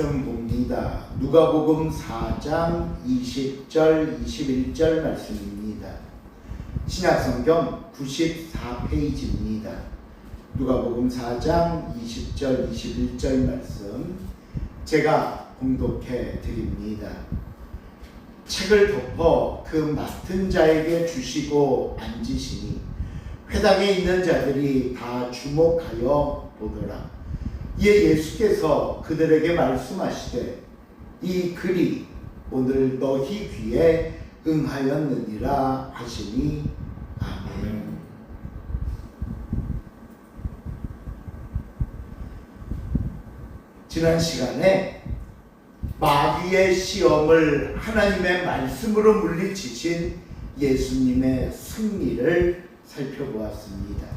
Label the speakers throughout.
Speaker 1: 말씀 봅니다. 누가복음 4장 20절 21절 말씀입니다. 신약성경 94페이지입니다. 누가복음 4장 20절 21절 말씀 제가 봉독해 드립니다. 책을 덮어 그 맡은 자에게 주시고 앉으시니 회당에 있는 자들이 다 주목하여 보더라. 이에 예수께서 그들에게 말씀하시되 이 글이 오늘 너희 귀에 응하였느니라 하시니 아멘. 지난 시간에 마귀의 시험을 하나님의 말씀으로 물리치신 예수님의 승리를 살펴보았습니다.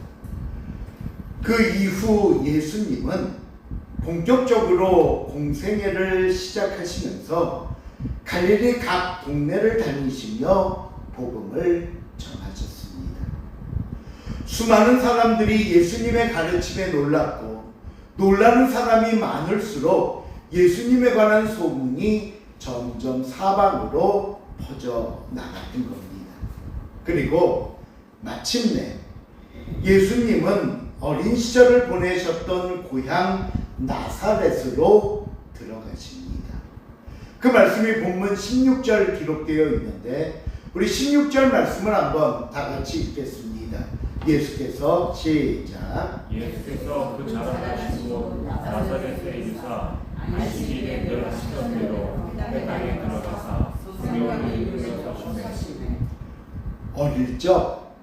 Speaker 1: 그 이후 예수님은 본격적으로 공생애를 시작하시면서 갈릴리 각 동네를 다니시며 복음을 전하셨습니다. 수많은 사람들이 예수님의 가르침에 놀랐고 놀라는 사람이 많을수록 예수님에 관한 소문이 점점 사방으로 퍼져 나가는 겁니다. 그리고 마침내 예수님은 어린 시절을 보내셨던 고향 나사렛으로 들어가십니다. 그 말씀이 본문 16절 기록되어 있는데 우리 16절 말씀을 한번 다 같이 읽겠습니다. 예수께서 시작.
Speaker 2: 예수께서 그 자라나시고 나사렛에 이르사 안식일에 명하시던 대로 회당에 들어가사 성경을 읽으면서 주매.
Speaker 1: 어릴 적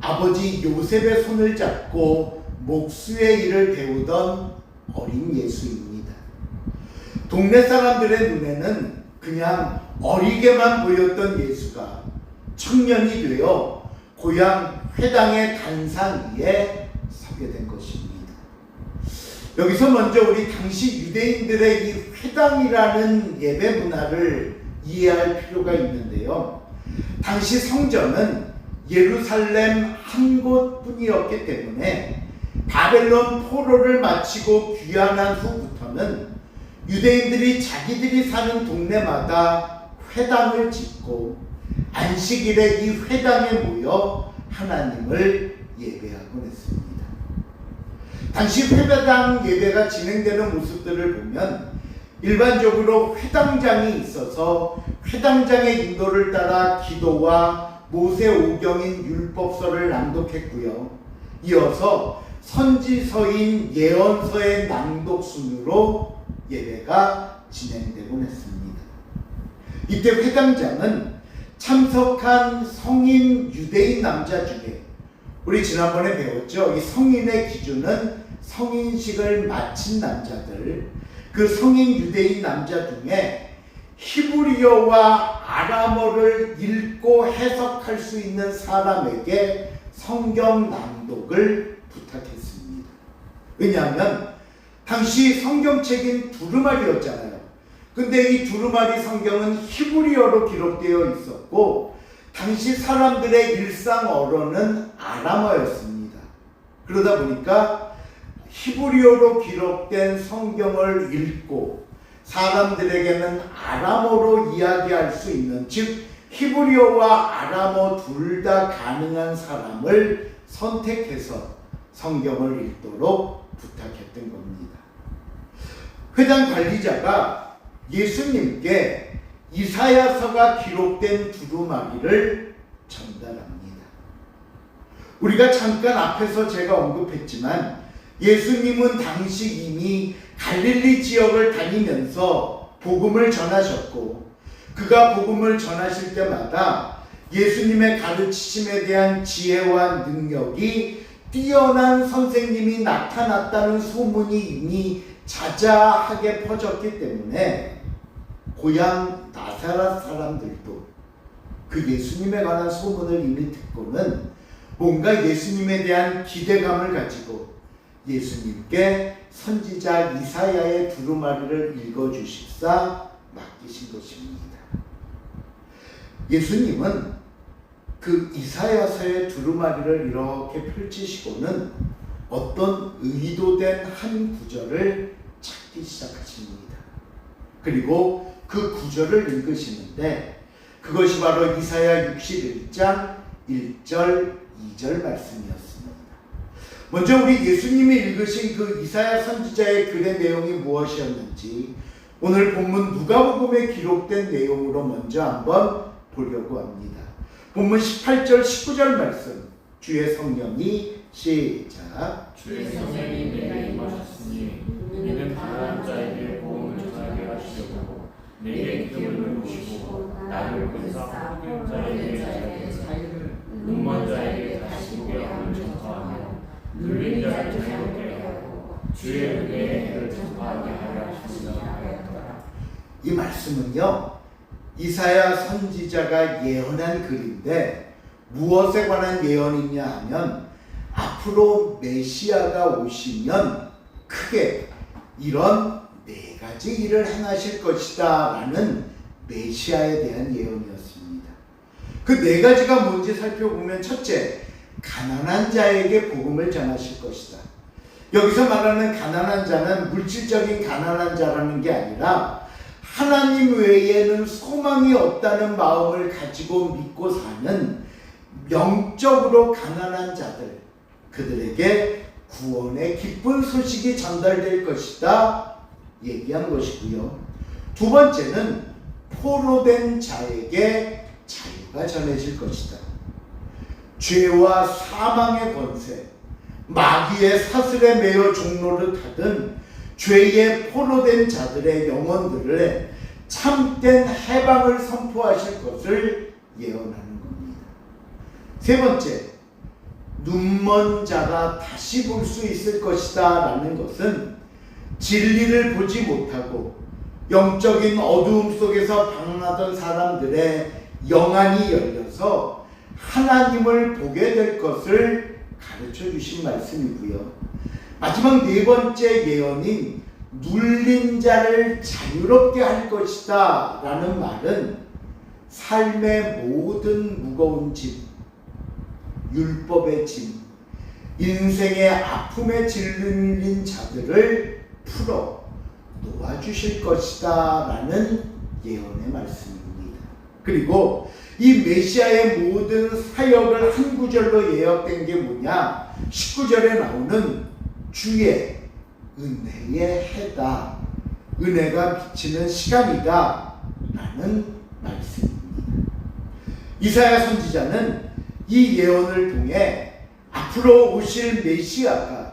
Speaker 1: 아버지 요셉의 손을 잡고 목수의 일을 배우던 어린 예수입니다. 동네 사람들의 눈에는 그냥 어리게만 보였던 예수가 청년이 되어 고향 회당의 단상 위에 서게 된 것입니다. 여기서 먼저 우리 당시 유대인들의 이 회당이라는 예배 문화를 이해할 필요가 있는데요. 당시 성전은 예루살렘 한 곳뿐이었기 때문에 바벨론 포로를 마치고 귀환한 후부터는 유대인들이 자기들이 사는 동네마다 회당을 짓고 안식일에 이 회당에 모여 하나님을 예배하곤 했습니다. 당시 회당 예배가 진행되는 모습들을 보면 일반적으로 회당장이 있어서 회당장의 인도를 따라 기도와 모세오경인 율법서를 낭독했고요. 이어서 선지서인 예언서의 낭독 순으로 예배가 진행되곤 했습니다. 이때 회당장은 참석한 성인 유대인 남자 중에 우리 지난번에 배웠죠. 이 성인의 기준은 성인식을 마친 남자들, 그 성인 유대인 남자 중에 히브리어와 아람어를 읽고 해석할 수 있는 사람에게 성경 낭독을 부탁했습니다. 왜냐하면 당시 성경책인 두루마리였잖아요. 근데 이 두루마리 성경은 히브리어로 기록되어 있었고 당시 사람들의 일상 언어는 아람어였습니다. 그러다 보니까 히브리어로 기록된 성경을 읽고 사람들에게는 아람어로 이야기할 수 있는, 즉 히브리어와 아람어 둘 다 가능한 사람을 선택해서 성경을 읽도록 부탁했던 겁니다. 회당 관리자가 예수님께 이사야서가 기록된 두루마리를 전달합니다. 우리가 잠깐 앞에서 제가 언급했지만 예수님은 당시 이미 갈릴리 지역을 다니면서 복음을 전하셨고 그가 복음을 전하실 때마다 예수님의 가르치심에 대한 지혜와 능력이 뛰어난 선생님이 나타났다는 소문이 이미 자자하게 퍼졌기 때문에 고향 나사렛 사람들도 그 예수님에 관한 소문을 이미 듣고는 뭔가 예수님에 대한 기대감을 가지고 예수님께 선지자 이사야의 두루마리를 읽어주십사 맡기신 것입니다. 예수님은 그 이사야서의 두루마리를 이렇게 펼치시고는 어떤 의도된 한 구절을 찾기 시작하십니다. 그리고 그 구절을 읽으시는데 그것이 바로 이사야 61장 1절 2절 말씀이었습니다. 먼저 우리 예수님이 읽으신 그 이사야 선지자의 글의 내용이 무엇이었는지 오늘 본문 누가복음에 기록된 내용으로 먼저 한번 보려고 합니다. 본문 18절 19절 말씀, 주의 성령이 시작.
Speaker 2: 주의 성령이 내게 임하셨으니 이는 가난한 자에게 복음을 전하게 하시려고 내게 기름을 부으시고 나를 권사 포기한 자에게 자유를 눈먼 자에게 다시 보게 함을 전파하며 눌린 자를 자유롭게 하고 주의 은혜의 해를 전파하게 하려 하시니라 하였더라.
Speaker 1: 이 말씀은요, 이사야 선지자가 예언한 글인데 무엇에 관한 예언이냐 하면 앞으로 메시아가 오시면 크게 이런 네 가지 일을 행하실 것이다 라는 메시아에 대한 예언이었습니다. 그 네 가지가 뭔지 살펴보면 첫째, 가난한 자에게 복음을 전하실 것이다. 여기서 말하는 가난한 자는 물질적인 가난한 자라는 게 아니라 하나님 외에는 소망이 없다는 마음을 가지고 믿고 사는 영적으로 가난한 자들, 그들에게 구원의 기쁜 소식이 전달될 것이다 얘기한 것이고요. 두 번째는 포로된 자에게 자유가 전해질 것이다. 죄와 사망의 권세, 마귀의 사슬에 매여 종노릇하던 죄에 포로된 자들의 영혼들을 참된 해방을 선포하실 것을 예언하는 겁니다. 세 번째, 눈먼 자가 다시 볼 수 있을 것이다 라는 것은 진리를 보지 못하고 영적인 어두움 속에서 방황하던 사람들의 영안이 열려서 하나님을 보게 될 것을 가르쳐 주신 말씀이고요. 마지막 네 번째 예언인 눌린 자를 자유롭게 할 것이다 라는 말은 삶의 모든 무거운 짐, 율법의 짐, 인생의 아픔에 질린 자들을 풀어 놓아주실 것이다 라는 예언의 말씀입니다. 그리고 이 메시아의 모든 사역을 한 구절로 예언된 게 뭐냐? 19절에 나오는 주의 은혜의 해다, 은혜가 비치는 시간이다 라는 말씀입니다. 이사야 선지자는 이 예언을 통해 앞으로 오실 메시아가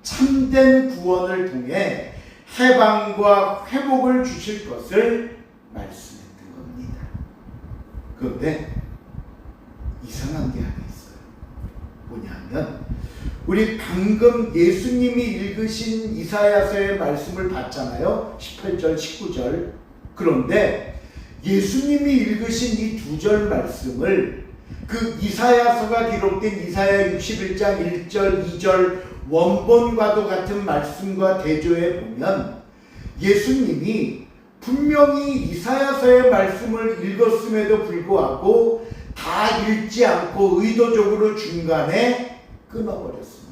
Speaker 1: 참된 구원을 통해 해방과 회복을 주실 것을 말씀했던 겁니다. 그런데 이상한 게 하나 있어요. 뭐냐면 우리 방금 예수님이 읽으신 이사야서의 말씀을 봤잖아요. 18절 19절. 그런데 예수님이 읽으신 이 두 절 말씀을 그 이사야서가 기록된 이사야 61장 1절 2절 원본과도 같은 말씀과 대조해 보면 예수님이 분명히 이사야서의 말씀을 읽었음에도 불구하고 다 읽지 않고 의도적으로 중간에 끊어버렸습니다.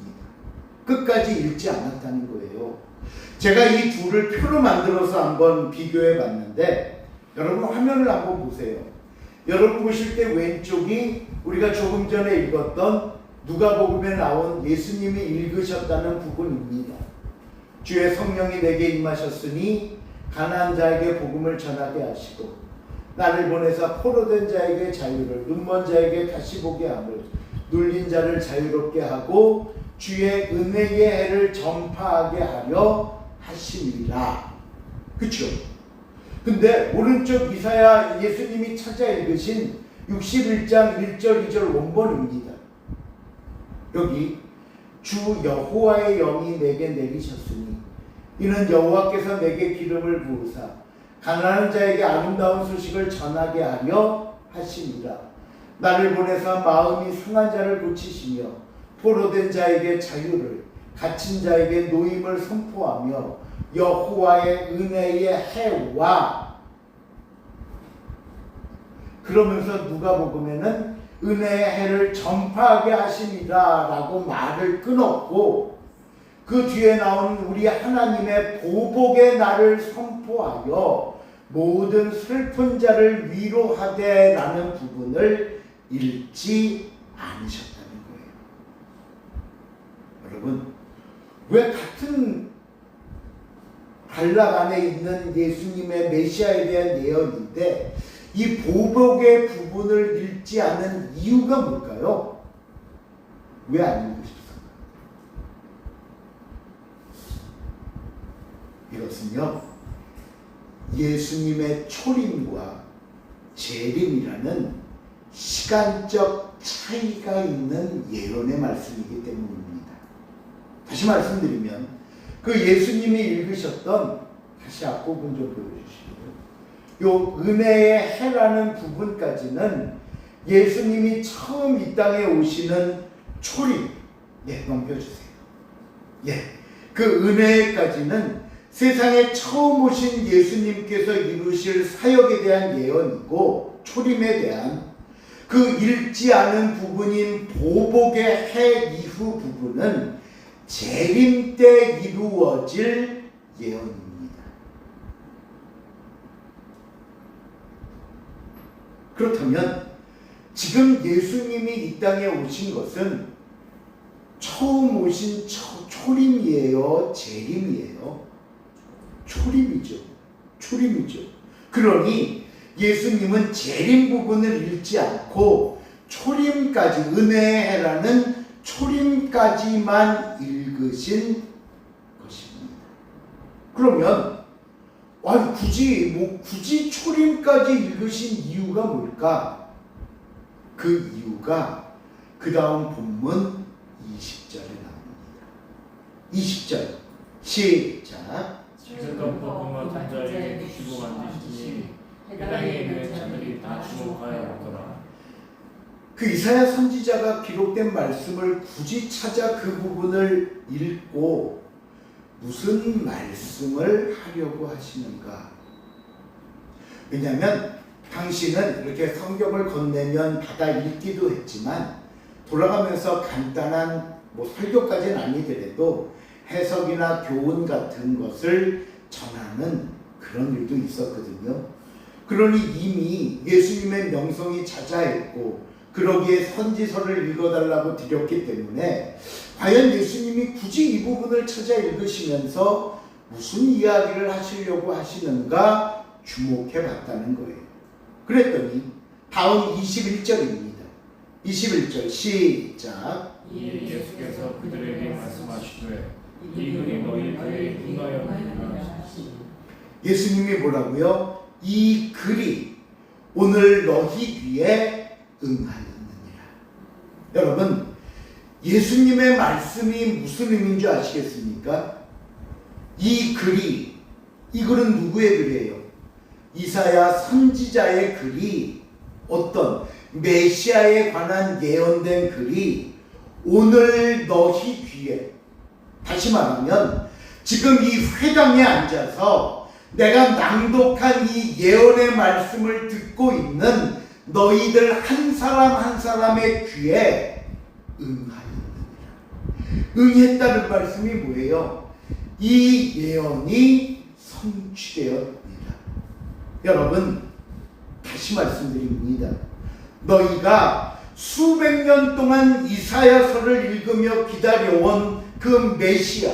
Speaker 1: 끝까지 읽지 않았다는 거예요. 제가 이 둘을 표로 만들어서 한번 비교해 봤는데 여러분 화면을 한번 보세요. 여러분 보실 때 왼쪽이 우리가 조금 전에 읽었던 누가복음에 나온 예수님이 읽으셨다는 부분입니다. 주의 성령이 내게 임하셨으니 가난한 자에게 복음을 전하게 하시고 나를 보내사 포로된 자에게 자유를, 눈먼 자에게 다시 보게 함을, 눌린 자를 자유롭게 하고 주의 은혜의 해를 전파하게 하려 하심이라. 그렇죠? 근데 오른쪽 이사야 예수님이 찾아 읽으신 61장 1절 2절 원본입니다. 여기 주 여호와의 영이 내게 내리셨으니 이는 여호와께서 내게 기름을 부으사 가난한 자에게 아름다운 소식을 전하게 하려 하심이라. 나를 보내사 마음이 상한 자를 고치시며 포로된 자에게 자유를, 갇힌 자에게 노임을 선포하며 여호와의 은혜의 해와, 그러면서 누가복음에는 은혜의 해를 전파하게 하심이다 라고 말을 끊었고 그 뒤에 나오는 우리 하나님의 보복의 날을 선포하여 모든 슬픈 자를 위로하되 라는 부분을 읽지 않으셨다는 거예요. 여러분, 왜 같은 단락 안에 있는 예수님의 메시아에 대한 예언인데 이 보복의 부분을 읽지 않은 이유가 뭘까요? 왜 안 읽으셨어요? 이것은요, 예수님의 초림과 재림이라는 시간적 차이가 있는 예언의 말씀이기 때문입니다. 다시 말씀드리면 그 예수님이 읽으셨던, 다시 앞부분 좀 보여주시고요. 요 은혜의 해라는 부분까지는 예수님이 처음 이 땅에 오시는 초림, 넘겨주세요. 그 은혜까지는 세상에 처음 오신 예수님께서 이루실 사역에 대한 예언이고 초림에 대한 그 읽지 않은 부분인 보복의 해 이후 부분은 재림 때 이루어질 예언입니다. 그렇다면 지금 예수님이 이 땅에 오신 것은 처음 오신 초림이에요? 재림이에요? 초림이죠. 그러니 예수님은 재림 부분을 읽지 않고 초림까지, 은혜의 해라는 초림까지만 읽으신 것입니다. 그러면 굳이 초림까지 읽으신 이유가 뭘까? 그 이유가 그 다음 본문 20절에 나옵니다. 20절 시작.
Speaker 2: 지금껏 복음과 단자에게 주시고 만드시니 해당에 있는 자들이 다 주목하여 보더라.
Speaker 1: 그 이사야 선지자가 기록된 말씀을 굳이 찾아 그 부분을 읽고 무슨 말씀을 하려고 하시는가? 왜냐하면 당신은 이렇게 성경을 건네면 받아 읽기도 했지만 돌아가면서 간단한 설교까지는 아니더라도 해석이나 교훈 같은 것을 전하는 그런 일도 있었거든요. 그러니 이미 예수님의 명성이 자자했고 그러기에 선지서를 읽어달라고 드렸기 때문에 과연 예수님이 굳이 이 부분을 찾아 읽으시면서 무슨 이야기를 하시려고 하시는가 주목해 봤다는 거예요. 그랬더니 다음 21절입니다. 21절 시작.
Speaker 2: 이에 예수께서 그들에게 말씀하시되 이 글이 너희 귀에 응하였느니라.
Speaker 1: 예수님이 뭐라고요? 이 글이 오늘 너희 귀에 응하였느니라. 여러분, 예수님의 말씀이 무슨 의미인 줄 아시겠습니까? 이 글이, 이 글은 누구의 글이에요? 이사야 선지자의 글이, 어떤 메시아에 관한 예언된 글이 오늘 너희 귀에, 다시 말하면 지금 이 회당에 앉아서 내가 낭독한 이 예언의 말씀을 듣고 있는 너희들 한 사람 한 사람의 귀에 응하였느니라. 응했다는 말씀이 뭐예요? 이 예언이 성취되었습니다. 여러분, 다시 말씀드립니다. 너희가 수백 년 동안 이사야서를 읽으며 기다려온 그 메시아,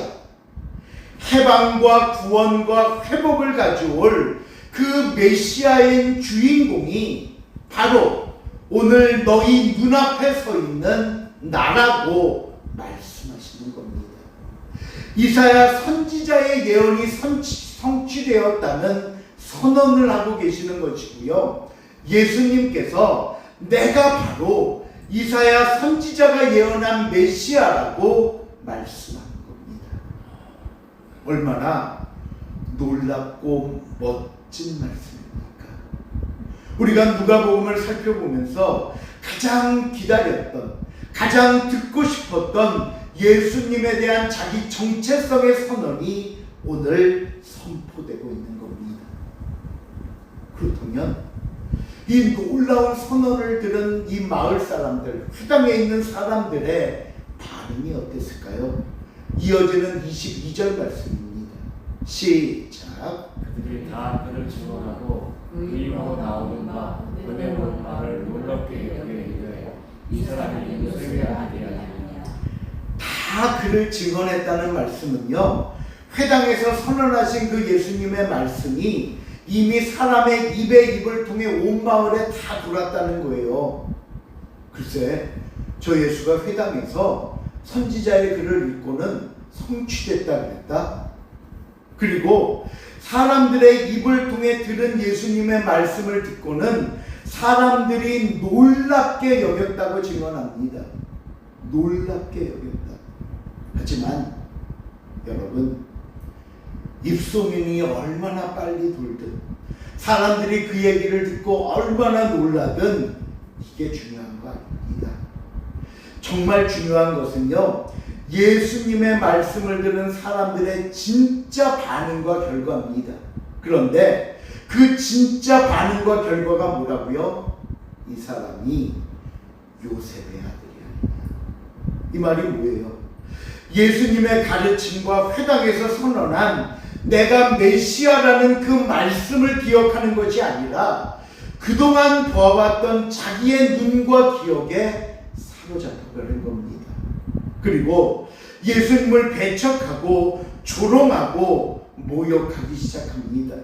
Speaker 1: 해방과 구원과 회복을 가져올 그 메시아인 주인공이 바로 오늘 너희 눈앞에 서 있는 나라고 말씀하시는 겁니다. 이사야 선지자의 예언이 성취되었다는 선언을 하고 계시는 것이고요. 예수님께서 내가 바로 이사야 선지자가 예언한 메시아라고 말씀하는 겁니다. 얼마나 놀랍고 멋진 말씀입니까? 우리가 누가복음을 살펴보면서 가장 기다렸던, 가장 듣고 싶었던 예수님에 대한 자기 정체성의 선언이 오늘 선포되고 있는 겁니다. 그렇다면 이 놀라운 선언을 들은 이 마을 사람들, 회당에 있는 사람들의 반응이 어땠을까요? 이어지는 22절 말씀입니다. 시작.
Speaker 2: 그들이 다 그를 증언하고 그 입으로 나오는 바 은혜로운 말을 놀랍게 여기되 이 사람이 요셉의 아들이 아니냐.
Speaker 1: 다 그를 증언했다는 말씀은요, 회당에서 선언하신 그 예수님의 말씀이 이미 사람의 입에 입을 통해 온 마을에 다 돌았다는 거예요. 글쎄, 저 예수가 회당에서 선지자의 글을 읽고는 성취됐다 그랬다. 그리고 사람들의 입을 통해 들은 예수님의 말씀을 듣고는 사람들이 놀랍게 여겼다고 증언합니다. 놀랍게 여겼다. 하지만 여러분, 입소문이 얼마나 빨리 돌든 사람들이 그 얘기를 듣고 얼마나 놀라든 이게 중요한 거 아닙니다. 정말 중요한 것은요, 예수님의 말씀을 들은 사람들의 진짜 반응과 결과입니다. 그런데 그 진짜 반응과 결과가 뭐라고요? 이 사람이 요셉의 아들이 아니냐. 이 말이 뭐예요? 예수님의 가르침과 회당에서 선언한 내가 메시아라는 그 말씀을 기억하는 것이 아니라 그동안 보아왔던 자기의 눈과 기억에 사로잡혀가는 겁니다. 그리고 예수님을 배척하고 조롱하고 모욕하기 시작합니다.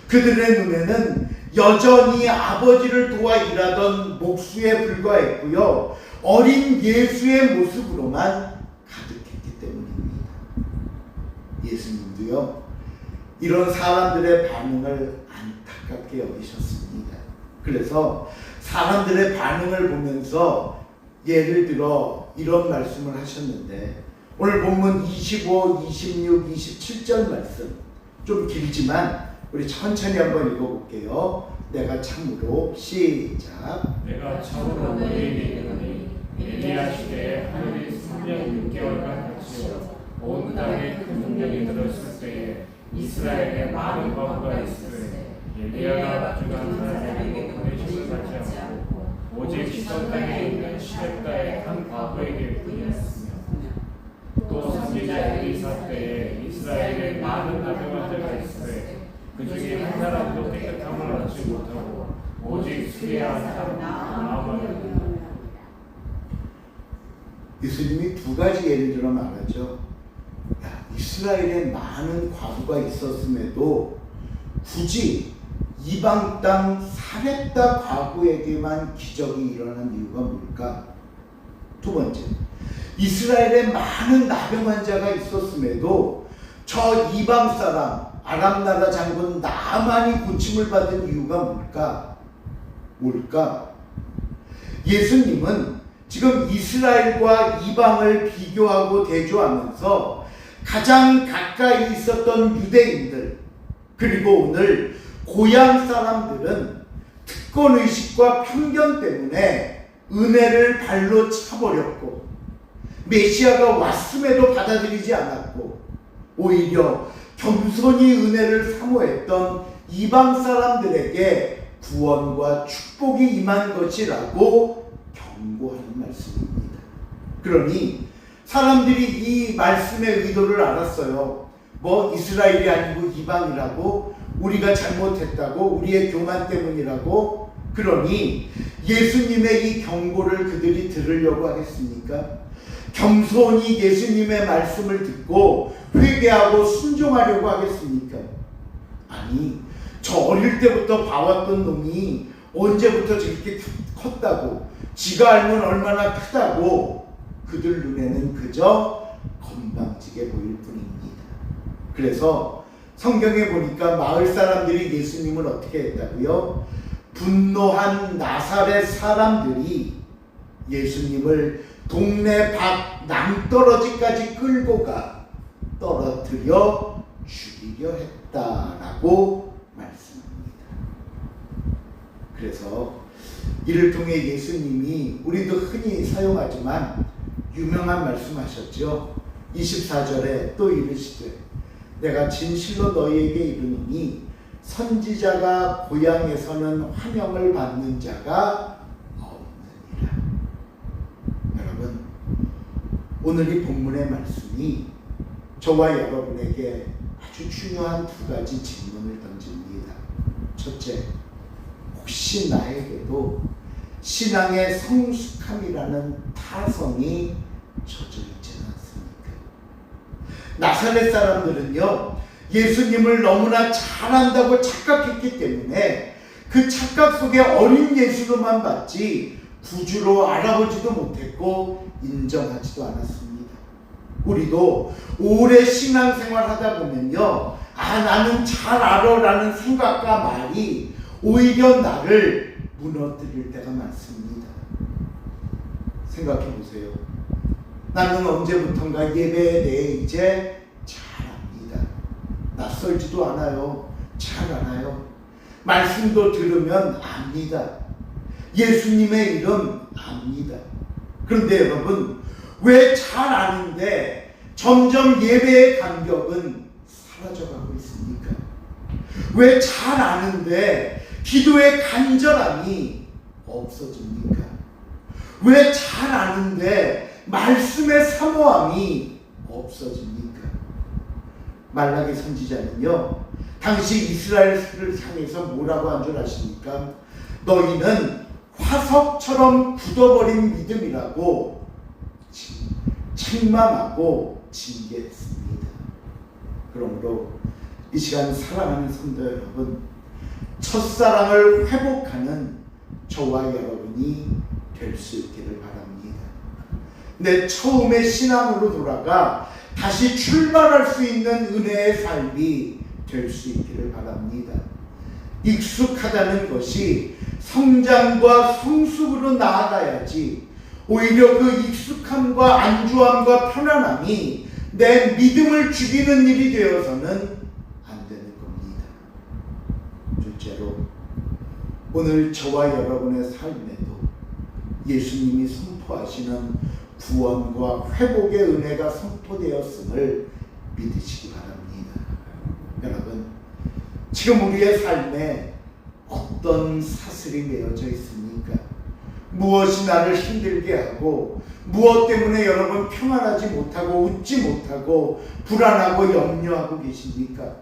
Speaker 1: 그들의 눈에는 여전히 아버지를 도와 일하던 목수에 불과했고요, 어린 예수의 모습으로만 가득했기 때문입니다. 예수님도요, 이런 사람들의 반응을 안타깝게 여기셨습니다. 그래서 사람들의 반응을 보면서 예를 들어 이런 말씀을 하셨는데, 오늘 본문 25, 26, 27절 말씀 좀 길지만 우리 천천히 한번 읽어볼게요. 내가 참으로 시작.
Speaker 2: 내가 참으로 너희에게 이르노니 엘리야 시대에 하늘이 3년 6개월간 닫히어 온 땅에 큰 hun명이 들었을 때에 이스라엘에 많은 과부가 있으되 엘리야가 중한 사람에게 보내심을 받지 않고 오직 시돈 땅에 있는 시렙가의 한 과부에게 뿐이었으며, 또 선지자 엘리사 때에 이스라엘에 많은 나병한 자가 있으되 그 중에 한 사람도 깨끗함을 얻지 못하고 오직 수레한 사람 나아만을.
Speaker 1: 예수님이 두 가지 예를 들어 말하죠. 이스라엘에 많은 과부가 있었음에도 굳이 이방 땅 사렙다 과부에게만 기적이 일어난 이유가 뭘까? 두 번째, 이스라엘에 많은 나병 환자가 있었음에도 저 이방 사람 아람 나라 장군 나만이 고침을 받은 이유가 뭘까? 예수님은 지금 이스라엘과 이방을 비교하고 대조하면서 가장 가까이 있었던 유대인들, 그리고 오늘 고향 사람들은 특권의식과 편견 때문에 은혜를 발로 차버렸고 메시아가 왔음에도 받아들이지 않았고 오히려 겸손히 은혜를 사모했던 이방 사람들에게 구원과 축복이 임한 것이라고 경고하는 말씀입니다. 그러니 사람들이 이 말씀의 의도를 알았어요. 뭐 이스라엘이 아니고 이방이라고, 우리가 잘못했다고, 우리의 교만 때문이라고. 그러니 예수님의 이 경고를 그들이 들으려고 하겠습니까? 겸손히 예수님의 말씀을 듣고 회개하고 순종하려고 하겠습니까? 아니, 저 어릴 때부터 봐왔던 놈이 언제부터 저렇게 컸다고, 지가 알면 얼마나 크다고 그들 눈에는 그저 건방지게 보일 뿐입니다. 그래서 성경에 보니까 마을 사람들이 예수님을 어떻게 했다고요? 분노한 나사렛 사람들이 예수님을 동네 밖 낭떠러지까지 끌고 가 떨어뜨려 죽이려 했다라고 말씀합니다. 그래서 이를 통해 예수님이, 우리도 흔히 사용하지만 유명한 말씀하셨죠. 24절에 또 이르시되 내가 진실로 너희에게 이르노니 선지자가 고향에서는 환영을 받는 자가 없느니라. 여러분, 오늘 이 본문의 말씀이 저와 여러분에게 아주 중요한 두 가지 질문을 던집니다. 첫째, 혹시 나에게도 신앙의 성숙함이라는 타성이 젖어 있지는 않습니까? 나사렛 사람들은요, 예수님을 너무나 잘한다고 착각했기 때문에 그 착각 속에 어린 예수로만 봤지 구주로 알아보지도 못했고 인정하지도 않았습니다. 우리도 오래 신앙생활 하다 보면요, 나는 잘 알아라는 생각과 말이 오히려 나를 무너뜨릴 때가 많습니다. 생각해 보세요. 나는 언제부턴가 예배에 대해 이제 잘 압니다. 낯설지도 않아요. 잘 알아요. 말씀도 들으면 압니다. 예수님의 이름 압니다. 그런데 여러분, 왜 잘 아는데 점점 예배의 간격은 사라져가고 있습니까? 왜 잘 아는데 기도의 간절함이 없어집니까? 왜 잘 아는데 말씀의 사모함이 없어집니까? 말라기 선지자는요, 당시 이스라엘을 향해서 뭐라고 한 줄 아십니까? 너희는 화석처럼 굳어버린 믿음이라고 책망하고 징계했습니다. 그러므로 이 시간 사랑하는 성도 여러분, 첫사랑을 회복하는 저와 여러분이 될 수 있기를 바랍니다. 내 처음의 신앙으로 돌아가 다시 출발할 수 있는 은혜의 삶이 될 수 있기를 바랍니다. 익숙하다는 것이 성장과 성숙으로 나아가야지 오히려 그 익숙함과 안주함과 편안함이 내 믿음을 죽이는 일이 되어서는 안 되는 겁니다. 둘째로, 오늘 저와 여러분의 삶에도 예수님이 선포하시는 구원과 회복의 은혜가 선포되었음을 믿으시기 바랍니다. 여러분, 지금 우리의 삶에 어떤 사슬이 매어져 있습니까? 무엇이 나를 힘들게 하고, 무엇 때문에 여러분 평안하지 못하고 웃지 못하고 불안하고 염려하고 계십니까?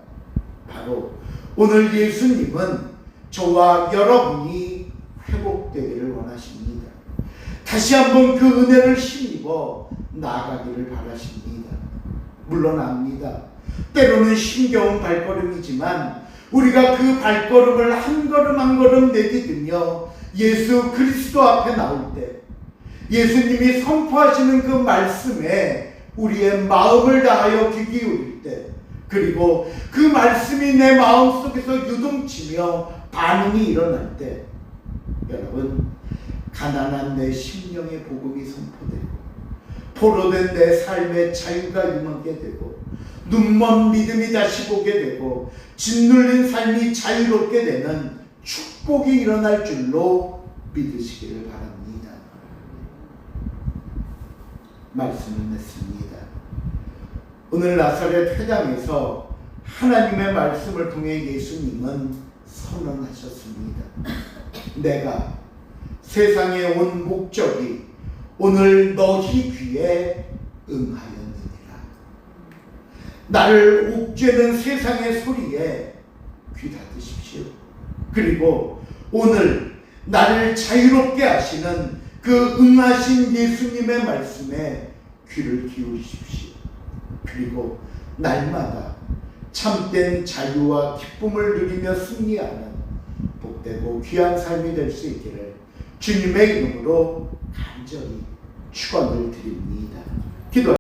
Speaker 1: 바로 오늘 예수님은 저와 여러분이 회복되기를 원하십니다. 다시 한번 그 은혜를 힘입어 나아가기를 바라십니다. 물론 압니다. 때로는 힘겨운 발걸음이지만 우리가 그 발걸음을 한 걸음 한 걸음 내디디며 예수 그리스도 앞에 나올 때, 예수님이 선포하시는 그 말씀에 우리의 마음을 다하여 귀 기울일 때, 그리고 그 말씀이 내 마음속에서 유동치며 반응이 일어날 때, 여러분, 가난한 내 심령의 복음이 선포되고 포로된 내 삶의 자유가 임하게 되고 눈먼 믿음이 다시 보게 되고 짓눌린 삶이 자유롭게 되는 축복이 일어날 줄로 믿으시기를 바랍니다. 말씀을 맺습니다. 오늘 나사렛 회당에서 하나님의 말씀을 통해 예수님은 선언하셨습니다. 내가 세상에 온 목적이 오늘 너희 귀에 응하였느니라. 나를 옥죄는 세상의 소리에 귀 닫으십시오. 그리고 오늘 나를 자유롭게 하시는 그 응하신 예수님의 말씀에 귀를 기울이십시오. 그리고 날마다 참된 자유와 기쁨을 누리며 승리하는 복되고 귀한 삶이 될 수 있기를 주님의 이름으로 간절히 축원을 드립니다. 기도